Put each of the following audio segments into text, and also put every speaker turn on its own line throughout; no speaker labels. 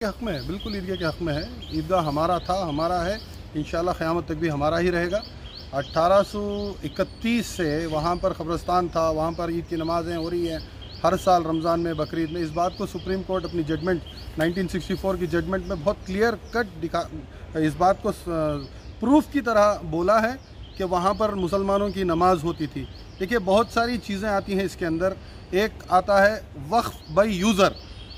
के हक़ में है, बिल्कुल ईदगाह के हक़ में है। ईदगाह हमारा था, हमारा है, इंशाअल्लाह क़यामत तक भी हमारा ही रहेगा। 1831 से वहाँ पर क़ब्रिस्तान था, वहाँ पर ईद की नमाज़ें हो रही हैं हर साल रमज़ान में, बकरीद में। इस बात को सुप्रीम कोर्ट अपनी जजमेंट 1964 की जजमेंट में बहुत क्लियर कट इस बात को प्रूफ की तरह बोला है कि वहाँ पर मुसलमानों की नमाज होती थी। देखिए, बहुत सारी चीज़ें आती हैं इसके अंदर। एक आता है वक्फ बाय यूज़र,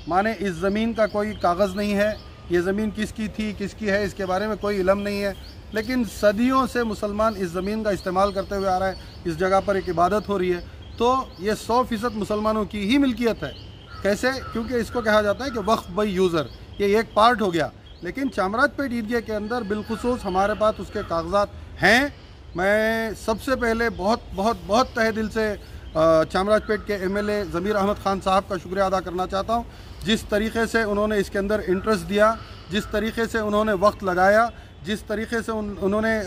माने इस ज़मीन का कोई कागज़ नहीं है, ये ज़मीन किसकी थी किसकी है इसके बारे में कोई इल्म नहीं है, लेकिन सदियों से मुसलमान इस ज़मीन का इस्तेमाल करते हुए आ रहा है, इस जगह पर एक इबादत हो रही है, तो ये 100% मुसलमानों की ही मिल्कियत है। कैसे? क्योंकि इसको कहा जाता है कि वक्फ बाय यूज़र, ये एक पार्ट हो गया। लेकिन चामराजपेट ईदगाह के अंदर बिलखुसूस हमारे पास उसके कागजात हैं। मैं सबसे पहले बहुत बहुत बहुत तहे दिल से चामराजपेट के एमएलए ज़मीर अहमद ख़ान साहब का शुक्रिया अदा करना चाहता हूँ। जिस तरीके से उन्होंने इसके अंदर इंटरेस्ट दिया, जिस तरीके से उन्होंने वक्त लगाया, जिस तरीके से उन्होंने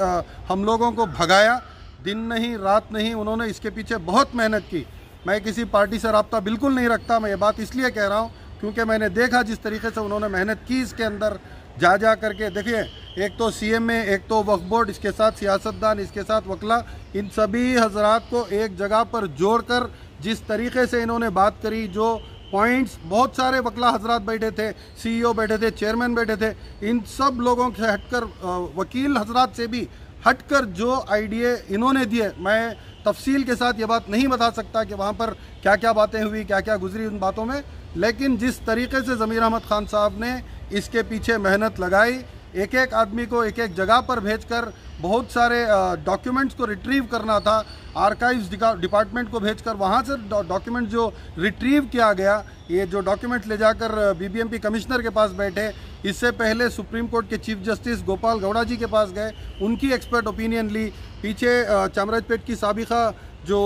हम लोगों को भगाया, दिन नहीं रात नहीं, उन्होंने इसके पीछे बहुत मेहनत की। मैं किसी पार्टी से रब्ता बिल्कुल नहीं रखता, मैं ये बात इसलिए कह रहा हूँ क्योंकि मैंने देखा जिस तरीके से उन्होंने मेहनत की इसके अंदर जा करके। देखिए, एक तो CMA, एक तो वक्फ बोर्ड, इसके साथ सियासतदान, इसके साथ वकला, इन सभी हजरात को एक जगह पर जोड़कर जिस तरीके से इन्होंने बात करी, जो पॉइंट्स, बहुत सारे वकला हजरात बैठे थे, CEO बैठे थे, चेयरमैन बैठे थे, इन सब लोगों से हटकर, वकील हजरात से भी हटकर जो आइडिया इन्होंने दिए, मैं तफसील के साथ ये बात नहीं बता सकता कि वहाँ पर क्या क्या बातें हुई, क्या क्या गुजरी उन बातों में, लेकिन जिस तरीके से ज़मीर अहमद ख़ान साहब ने इसके पीछे मेहनत लगाई, एक एक आदमी को एक एक जगह पर भेजकर, बहुत सारे डॉक्यूमेंट्स को रिट्रीव करना था, आर्काइव्स डिपार्टमेंट को भेजकर वहाँ से डॉक्यूमेंट जो रिट्रीव किया गया, ये जो डॉक्यूमेंट ले जाकर BBMP कमिश्नर के पास बैठे, इससे पहले सुप्रीम कोर्ट के चीफ जस्टिस गोपाल गौड़ा जी के पास गए, उनकी एक्सपर्ट ओपिनियन ली, पीछे चामराजपेट की साबिका जो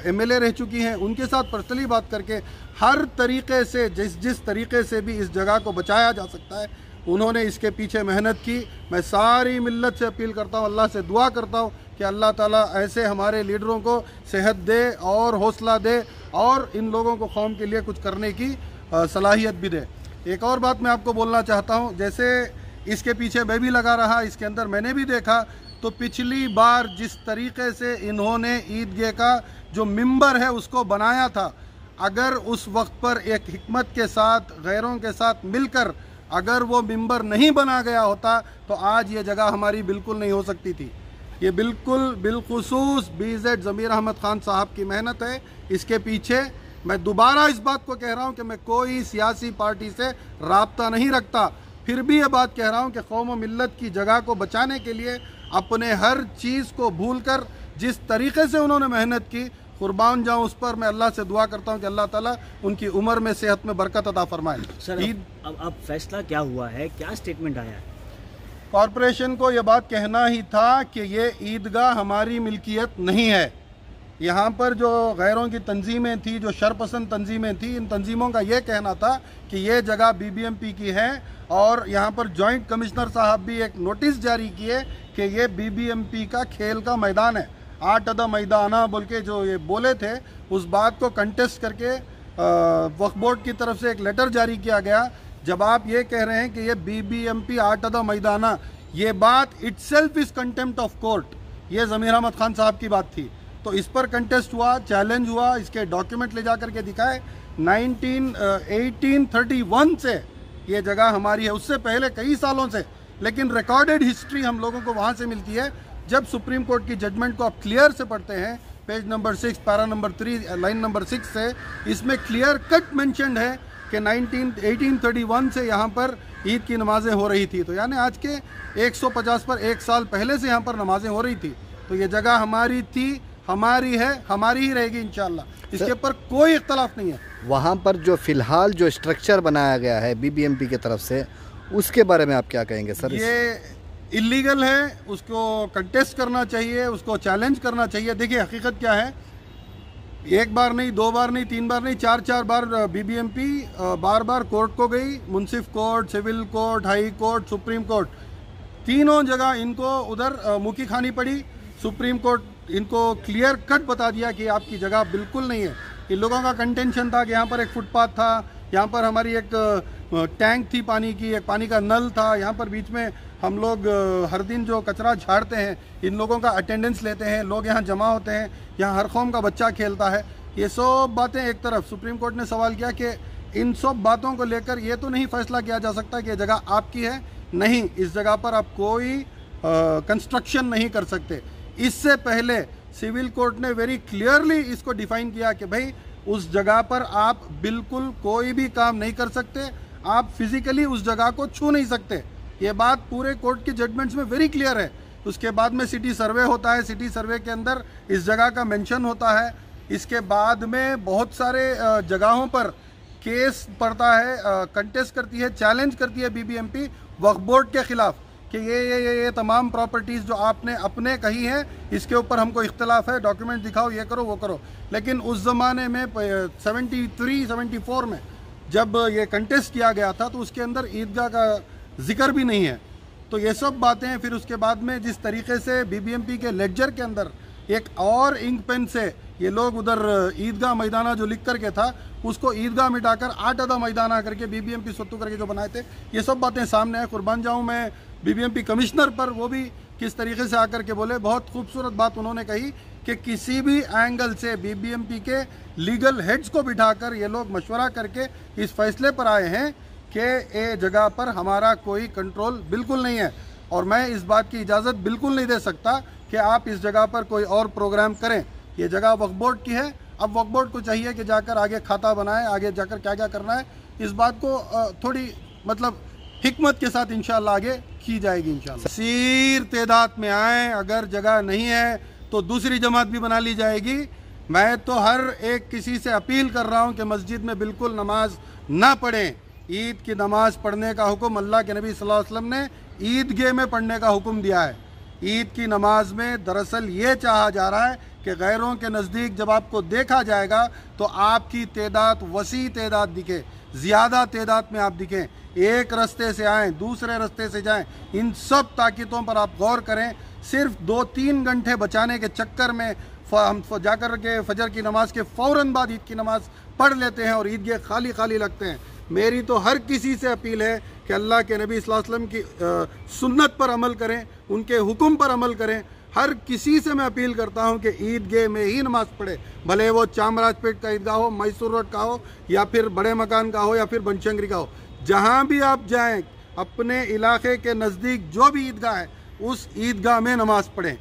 MLA रह चुकी हैं उनके साथ पर्सनली बात करके हर तरीके से जिस तरीके से भी इस जगह को बचाया जा सकता है उन्होंने इसके पीछे मेहनत की। मैं सारी मिल्लत से अपील करता हूँ, अल्लाह से दुआ करता हूँ कि अल्लाह ताला ऐसे हमारे लीडरों को सेहत दे और हौसला दे और इन लोगों को कौम के लिए कुछ करने की सलाहियत भी दे। एक और बात मैं आपको बोलना चाहता हूँ, जैसे इसके पीछे मैं भी लगा रहा, इसके अंदर मैंने भी देखा, तो पिछली बार जिस तरीके से इन्होंने ईदगाह का जो मिंबर है उसको बनाया था, अगर उस वक्त पर एक हिकमत के साथ, गैरों के साथ मिलकर अगर वो मिंबर नहीं बना गया होता तो आज ये जगह हमारी बिल्कुल नहीं हो सकती थी। ये बिल्कुल बिलखुसूस BZ ज़मीर अहमद ख़ान साहब की मेहनत है इसके पीछे। मैं दोबारा इस बात को कह रहा हूँ कि मैं कोई सियासी पार्टी से राब्ता नहीं रखता, फिर भी ये बात कह रहा हूँ कि कौम व मिल्लत की जगह को बचाने के लिए अपने हर चीज़ को भूलकर जिस तरीके से उन्होंने मेहनत की, कुर्बान जाऊँ उस पर। मैं अल्लाह से दुआ करता हूँ कि अल्लाह ताला उनकी उम्र में, सेहत में बरकत अता फरमाए।
सर, अब फैसला क्या हुआ है, क्या स्टेटमेंट आया है?
कॉरपोरेशन को यह बात कहना ही था कि ये ईदगाह हमारी मिल्कियत नहीं है। यहाँ पर जो गैरों की तंजीमें थी, जो शरपसंद तंजीमें थी, इन तंजीमों का ये कहना था कि ये जगह BBMP की है और यहाँ पर जॉइंट कमिश्नर साहब भी एक नोटिस जारी किए कि ये BBMP का खेल का मैदान है। 8 अदा मैदाना बोल के जो ये बोले थे, उस बात को कंटेस्ट करके वक्फ बोर्ड की तरफ से एक लेटर जारी किया गया। जब आप ये कह रहे हैं कि ये BBMP 8 अदा मैदाना, ये बात itself is contempt of court, ये ज़मीर अहमद ख़ान साहब की बात थी। तो इस पर कंटेस्ट हुआ, चैलेंज हुआ, इसके डॉक्यूमेंट ले जा करके दिखाए। 1831 से ये जगह हमारी है, उससे पहले कई सालों से, लेकिन रिकॉर्डेड हिस्ट्री हम लोगों को वहाँ से मिलती है। जब सुप्रीम कोर्ट की जजमेंट को आप क्लियर से पढ़ते हैं, page number 6, para number 3, line number 6 से, इसमें क्लियर कट मेंशन्ड है कि 1831 से यहाँ पर ईद की नमाज़ें हो रही थी। तो यानी आज के 150 पर 1 साल पहले से यहाँ पर नमाज़ें हो रही थी। तो ये जगह हमारी थी, हमारी है, हमारी ही रहेगी इंशाअल्लाह, इसके ऊपर कोई इख्तलाफ नहीं है।
वहाँ पर जो फ़िलहाल जो स्ट्रक्चर बनाया गया है BBMP की तरफ से, उसके बारे में आप क्या कहेंगे सर? ये
इलीगल है, उसको कंटेस्ट करना चाहिए, उसको चैलेंज करना चाहिए। देखिए, हकीकत क्या है, एक बार नहीं, 2 बार नहीं, 3 बार नहीं, 4 बार BBMP बार बार कोर्ट को गई, मुंसिफ court, civil court, high court, supreme court, तीनों जगह इनको उधर मुखी खानी पड़ी। सुप्रीम कोर्ट इनको क्लियर कट बता दिया कि आपकी जगह बिल्कुल नहीं है। इन लोगों का कंटेंशन था कि यहाँ पर एक फुटपाथ था, यहाँ पर हमारी एक टैंक थी पानी की, एक पानी का नल था। यहाँ पर बीच में हम लोग हर दिन जो कचरा झाड़ते हैं, इन लोगों का अटेंडेंस लेते हैं, लोग यहाँ जमा होते हैं, यहाँ हर कौम का बच्चा खेलता है। ये सब बातें एक तरफ, सुप्रीम कोर्ट ने सवाल किया कि इन सब बातों को लेकर ये तो नहीं फैसला किया जा सकता कि ये जगह आपकी है, नहीं, इस जगह पर आप कोई कंस्ट्रक्शन नहीं कर सकते। इससे पहले सिविल कोर्ट ने वेरी क्लियरली इसको डिफाइन किया कि भाई उस जगह पर आप बिल्कुल कोई भी काम नहीं कर सकते, आप फिजिकली उस जगह को छू नहीं सकते। ये बात पूरे कोर्ट के जजमेंट्स में वेरी क्लियर है। उसके बाद में सिटी सर्वे होता है, सिटी सर्वे के अंदर इस जगह का मेंशन होता है। इसके बाद में बहुत सारे जगहों पर केस पड़ता है, कंटेस्ट करती है, चैलेंज करती है बीबीएमपी वक्फ बोर्ड के खिलाफ कि ये तमाम प्रॉपर्टीज़ जो आपने अपने कही हैं, इसके ऊपर हमको इख्तलाफ है, डॉक्यूमेंट दिखाओ, ये करो वो करो। लेकिन उस ज़माने में 73-74 में जब ये कंटेस्ट किया गया था तो उसके अंदर ईदगाह का जिक्र भी नहीं है। तो ये सब बातें, फिर उसके बाद में जिस तरीके से बीबीएमपी के लेक्चर के अंदर एक और इंक पेन से ये लोग उधर ईदगाह मैदाना जो लिख करके था उसको ईदगाह मिटाकर 8 अदा मैदाना करके बीबीएमपी सत्तू करके जो बनाए थे, ये सब बातें सामने है। कुर्बान जाऊँ मैं बीबीएमपी कमिश्नर पर, वो भी किस तरीके से आकर के बोले, बहुत खूबसूरत बात उन्होंने कही कि किसी भी एंगल से बीबीएमपी के लीगल हेड्स को बिठाकर ये लोग मशवरा करके इस फैसले पर आए हैं कि ये जगह पर हमारा कोई कंट्रोल बिल्कुल नहीं है और मैं इस बात की इजाज़त बिल्कुल नहीं दे सकता कि आप इस जगह पर कोई और प्रोग्राम करें। ये जगह वक्फ बोर्ड की है, अब वक्फ बोर्ड को चाहिए कि जाकर आगे खाता बनाए, आगे जाकर क्या क्या करना है, इस बात को थोड़ी मतलब हिकमत के साथ इंशाल्लाह आगे की जाएगी इंशाल्लाह। सीर तादाद में आए, अगर जगह नहीं है तो दूसरी जमात भी बना ली जाएगी। मैं तो हर एक किसी से अपील कर रहा हूँ कि मस्जिद में बिल्कुल नमाज ना पढ़ें। ईद की नमाज पढ़ने का हुक्म अल्लाह के नबी सल्लल्लाहु अलैहि वसल्लम ने ईदगाह में पढ़ने का हुक्म दिया है। ईद की नमाज में दरअसल ये चाहा जा रहा है कि गैरों के नज़दीक जब आपको देखा जाएगा तो आपकी तादाद वसी तादाद दिखे, ज़्यादा तादाद में आप दिखें, एक रास्ते से आएँ, दूसरे रास्ते से जाएं। इन सब ताक़ीदों पर आप गौर करें। सिर्फ 2-3 घंटे बचाने के चक्कर में हम जाकर के फजर की नमाज के फ़ौरन बाद ईद की नमाज पढ़ लेते हैं और ईदगाह खाली खाली लगते हैं। मेरी तो हर किसी से अपील है कि अल्लाह के नबी सल्लल्लाहु अलैहि वसल्लम की सुन्नत पर अमल करें, उनके हुक्म पर अमल करें। हर किसी से मैं अपील करता हूं कि ईदगाह में ही नमाज़ पढ़े, भले वो चामराजपेट का ईदगाह हो, मैसूर रोड का हो, या फिर बड़े मकान का हो, या फिर बनशंकरी का हो। जहां भी आप जाएं, अपने इलाके के नज़दीक जो भी ईदगाह है उस ईदगाह में नमाज़ पढ़ें।